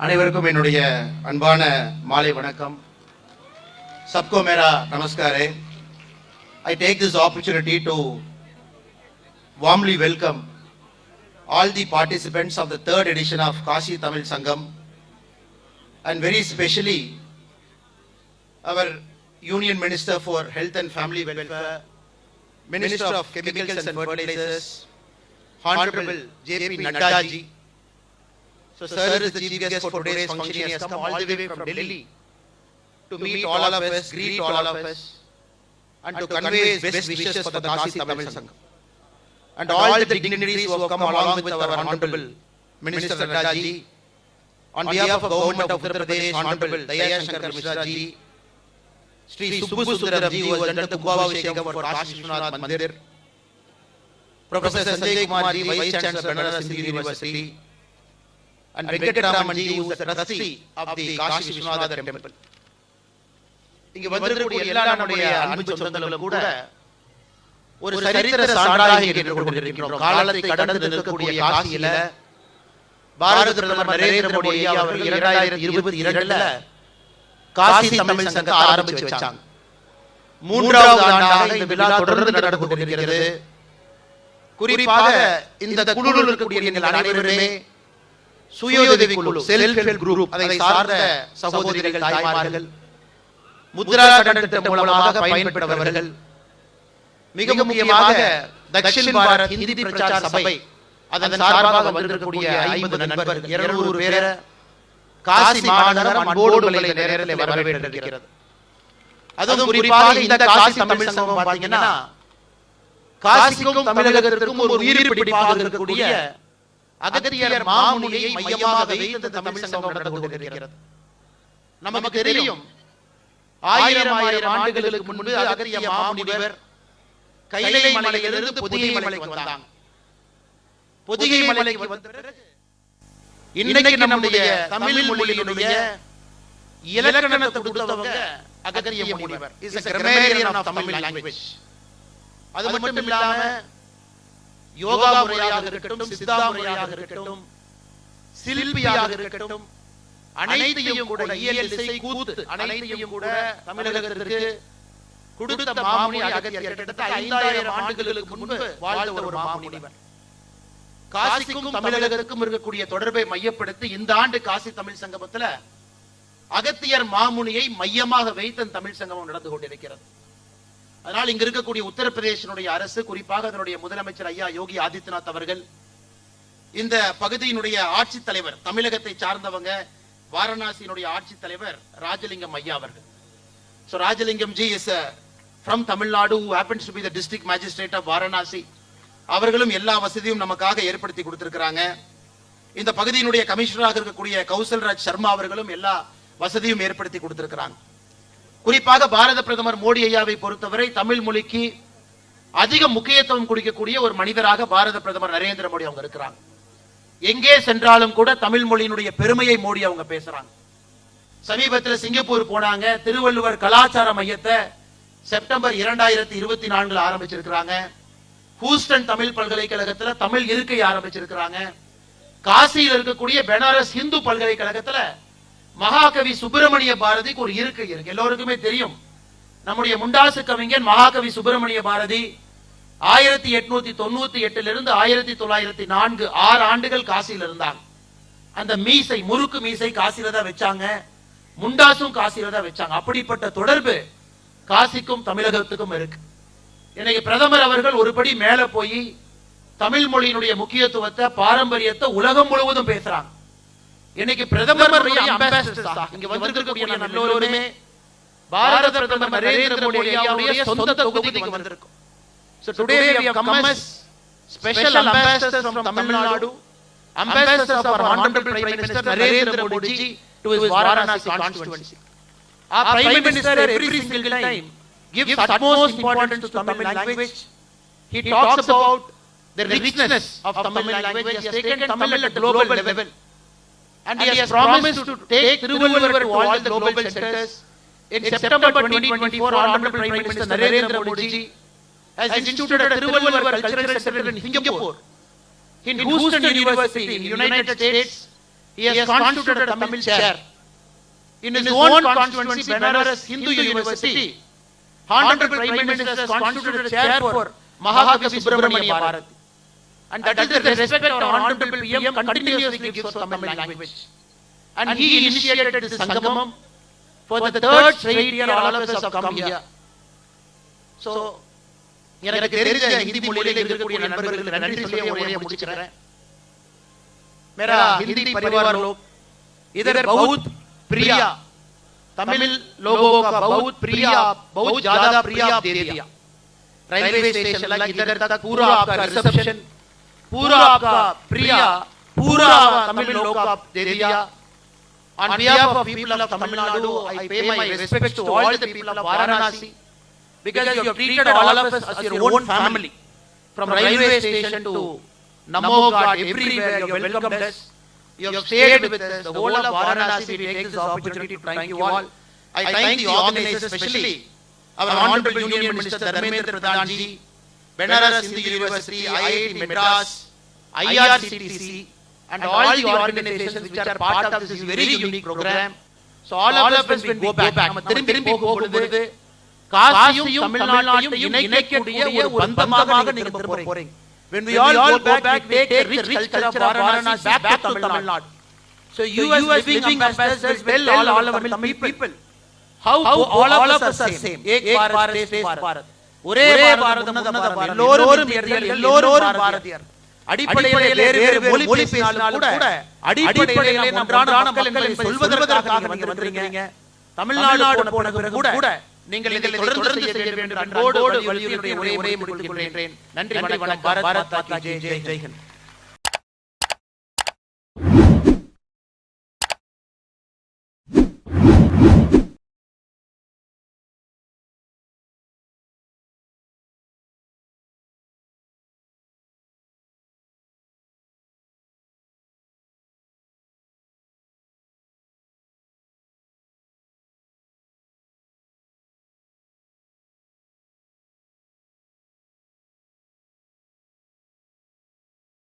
அனைவருக்கும் என்னுடைய அன்பான மாலை வணக்கம். सबको मेरा नमस्कार है. I take this opportunity to warmly welcome all the participants of the third edition of Kashi Tamil Sangam, and very specially our Union Minister for Health and Family Welfare, Minister of Chemicals and Fertilizers, Honorable J.P. Nadda ji. So sir is the chief guest for today's function. He has come all the way from Delhi to meet all of us, greet all of us, and to convey his best wishes for the Kashi Tamil Sangam. And all the dignitaries who have come along with our Honorable Minister Nadda ji, on behalf of Government of Uttar Pradesh, Honorable Dayashankar Mishra ji, Sri Subbu Sundaram ji, who has done the Kumbhabhishekam for Kashi Vishwanath Mandir, Professor Sanjay Kumar ji, Vice Chancellor Banaras Hindu University, and Venkataraman ji, who is the trustee of the Kashi Vishwanath Temple. இங்கு வந்திருக்கக்கூடிய எல்லா நம்முடைய அன்பு சொந்தங்களும் கூட ஒரு சரித்திர சான்றாக கேட்டுக்கொண்டிருக்கிறோம். காலத்தை கடந்து நிற்கக்கூடிய காசியில பாரத பிரதமர் நரேந்திர மோடி அவர்கள் 2022ல காசி தமிழ் சங்கம் ஆரம்பிச்சு வச்சாங்க. மூன்றாவது ஆண்டாக இந்த விழா தொடர்ந்து நடந்து கொண்டிருக்கிறது. குறிப்பாக இந்த குழுவில் இருக்கக்கூடிய நீங்கள் அனைவருமே சுயோதவி குழு, செல்ஃப் ஹெல்ப் குரூப், அதை சார்ந்த சகோதரிகள், தாய்மார்கள், முத்ரா கடன் திட்டம் மூலமாக பயன்பெற்றவர்கள், மிக முக்கியமாக தக்ஷின் பாரத் ஹிந்தி பிரச்சார சபை அதன் சார்பாக வந்திருக்கக்கூடிய 50 நண்பர்கள், 200 பேரை காசி மாநகரம் அன்போடு நேரத்தில் வரவேற்றிருக்கிறது. அதுவும் குறிப்பாக இந்த காசி தமிழ் சங்கம் பார்த்தீங்கன்னா காசிக்கும் தமிழகத்திற்கும் ஒரு உயிர் பிடிப்பாக இருக்கக்கூடிய அகத்தியர் மாமுனியை மையமாக வைத்து இந்த தமிழ் சங்கம் நடந்து கொண்டிருக்கிறது. நமக்கு தெரியும், ஆயிரம் ஆண்டுகளுக்கு முன்பு அகத்திய மாமுனிவர் கைலை மலையிலிருந்து பொதிகை மலைக்கு வந்தாங்க. பொதிகை மலைக்கு வந்த பிறகு இன்னைக்கு நம்முடைய தமிழ் மொழியினுடைய இலக்கணத்தை கொடுத்தவங்க அகத்திய முனிவர். Is a grammarian of Tamil language. அது மட்டும் இல்லாம யோகா முறையாக இருக்கட்டும், சித்தா முறையாக இருக்கட்டும், சில்பியாக இருக்கட்டும், அனைத்தையும் கூட இயல், இசை, கூத்து அனைத்தையும் கூட தமிழகத்திற்கு கொடுத்த மாமுனி அகத்தியர். கிட்டத்தட்ட 5000 ஆண்டுகளுக்கு முன்பு வாழ்ந்த ஒரு மாமுனிவர். காசிக்கும் தமிழகத்திற்கும் இருக்கக்கூடிய தொடர்பை மையப்படுத்தி இந்த ஆண்டு காசி தமிழ் சங்கமத்துல அகத்தியர் மாமுனியை மையமாக வைத்து தமிழ் சங்கமம் நடந்து கொண்டிருக்கிறது. அதனால் இங்க இருக்கக்கூடிய உத்தரப்பிரதேசனுடைய அரசு, குறிப்பாக அதனுடைய முதலமைச்சர் ஐயா யோகி ஆதித்யநாத் அவர்கள், இந்த பகுதியினுடைய ஆட்சித் தலைவர், தமிழகத்தை சார்ந்தவங்க, வாரணாசியினுடைய ஆட்சித் தலைவர் ராஜலிங்கம் ஐயா அவர்கள். So Rajalingam ji is from Tamil Nadu, who happens to be the district magistrate of Varanasi. அவர்களும் எல்லா வசதியும் நமக்காக ஏற்படுத்தி கொடுத்திருக்கிறாங்க. இந்த பகுதியினுடைய கமிஷனராக இருக்கக்கூடிய கௌசல்ராஜ் சர்மா அவர்களும் எல்லா வசதியும் ஏற்படுத்தி கொடுத்திருக்கிறாங்க. குறிப்பாக பாரத பிரதமர் மோடி ஐயாவை பொறுத்தவரை தமிழ் மொழிக்கு அதிக முக்கியத்துவம் கொடுக்கக்கூடிய ஒரு மனிதராக பாரத பிரதமர் நரேந்திர மோடி அவங்க இருக்கிறாங்க. எங்கே சென்றாலும் கூட தமிழ் மொழியினுடைய பெருமையை மோடி அவங்க பேசுறாங்க. சமீபத்தில் சிங்கப்பூர் போனாங்க. திருவள்ளுவர் கலாச்சார மையத்தை செப்டம்பர் 2024 ஆரம்பிச்சிருக்கிறாங்க. ஹூஸ்டன் தமிழ் பல்கலைக்கழகத்துல தமிழ் இருக்கை ஆரம்பிச்சிருக்கிறாங்க. காசியில் இருக்கக்கூடிய பெனாரஸ் இந்து பல்கலைக்கழகத்துல மகாகவி சுப்பிரமணிய பாரதிக்கு ஒரு இருக்கை இருக்கு. எல்லோருக்குமே தெரியும், நம்முடைய முண்டாசு கவிஞன் மகாகவி சுப்பிரமணிய பாரதி 1898 1904 6 ஆண்டுகள் காசியில் இருந்தாங்க. அந்த மீசை, முறுக்கு மீசை காசியில தான் வச்சாங்க. முண்டாசும் காசியில தான் வச்சாங்க. அப்படிப்பட்ட தொடர்பு காசிக்கும் தமிழகத்துக்கும் இருக்கு. இன்னைக்கு பிரதமர் அவர்கள் ஒருபடி மேல போய் தமிழ் மொழியினுடைய முக்கியத்துவத்தை, பாரம்பரியத்தை உலகம் முழுவதும் பேசுறாங்க. இன்னைக்கு பிரதமர் இங்க வந்திருக்கக்கூடிய எல்லோருமே பாரத பிரதமர் நரேந்திர மோடி அவருடைய சொந்த தொகுதிக்கு வந்திருக்கும். So today we have come as special ambassadors from Tamil Nadu, ambassadors of our honorable Prime Minister Narendra Modi ji to his Varanasi constituency. Our Prime Minister every single time gives utmost importance to Tamil language. He talks about the richness of Tamil language. He has taken Tamil at global level. And he has promised to take Tiruvallur to all the global centers. In September 2024, Honorable Prime Minister Narendra Modi ji has instituted a Tiruvallur Cultural Center in Singapore. In Houston University in the United States, he has constituted a Tamil chair. In his own constituency, Benares Hindu University, Honorable Prime Minister has constituted a chair for Mahakavi Subramania Bharati. And that is the respect our Honorable PM continuously gives for Tamil language. And he initiated this Sangamam. For the third straight year, all of us have come here. So, எனக்கு தெரிஞ்ச ஹிந்தி மொழியில இருக்கக்கூடிய நண்பர்களுக்கு நன்றி சொல்லி உரையை முடிச்சுக்கிறேன். मेरा हिंदी परिवार लोग इधर बहुत प्रिय तमिल लोगों का बहुत प्रिय बहुत ज्यादा प्रिय आप दे दिया. रेलवे स्टेशन लग इधर तक पूरा आपका रिसेप्शन पूरा आपका प्रिय पूरा तमिल लोग का दे दिया. On behalf of people of Tamil Nadu, I pay my respects to all the people of Varanasi because you have treated all of us as your own family. From railway station to Namo God, everywhere you have welcomed us. You have stayed with us. The whole of Varanasi, we take this opportunity to thank you all. I thank the organizers, especially our Honorable Union Minister Dharmendra Pradhan ji, Benares Hindu University, IIT Madras, IRCTC, and all the organizations which are part of this very unique program. So all of us when we go back, நம்ம திரும்பி போகும்போது காசியும் தமிழ்நாட்டையும் இணைக்கக்கூடிய ஒரு பந்தமாக நீங்க திரும்ப போறீங்க. When we all go back, we take the rich culture of Varanasi back to Tamil Nadu. So you as living ambassadors tell all our Tamil people how all of us are same. Ek Bharat, Shresth Bharat. ஒரே பாரதம் உன்னத பாரதம். எல்லோரும் பாரதியர். அடிப்படையிலே வேறு மொழி பேசினாலும் கூட அடிப்படையிலே நாம் ஒன்றான மக்கள் என்பதை சொல்வதற்காக நீங்க வந்திருக்கீங்க. தமிழ்நாடு போன பிறகு கூட நீங்கள் இதை தொடர்ந்து செய்ய வேண்டும் அன்போடு வலியுறுத்தி உரையை முடித்துக் கொள்கிறேன். நன்றி வணக்கம். பாரத் மாதா கி ஜெய். ஜெய் ஹிந்த்.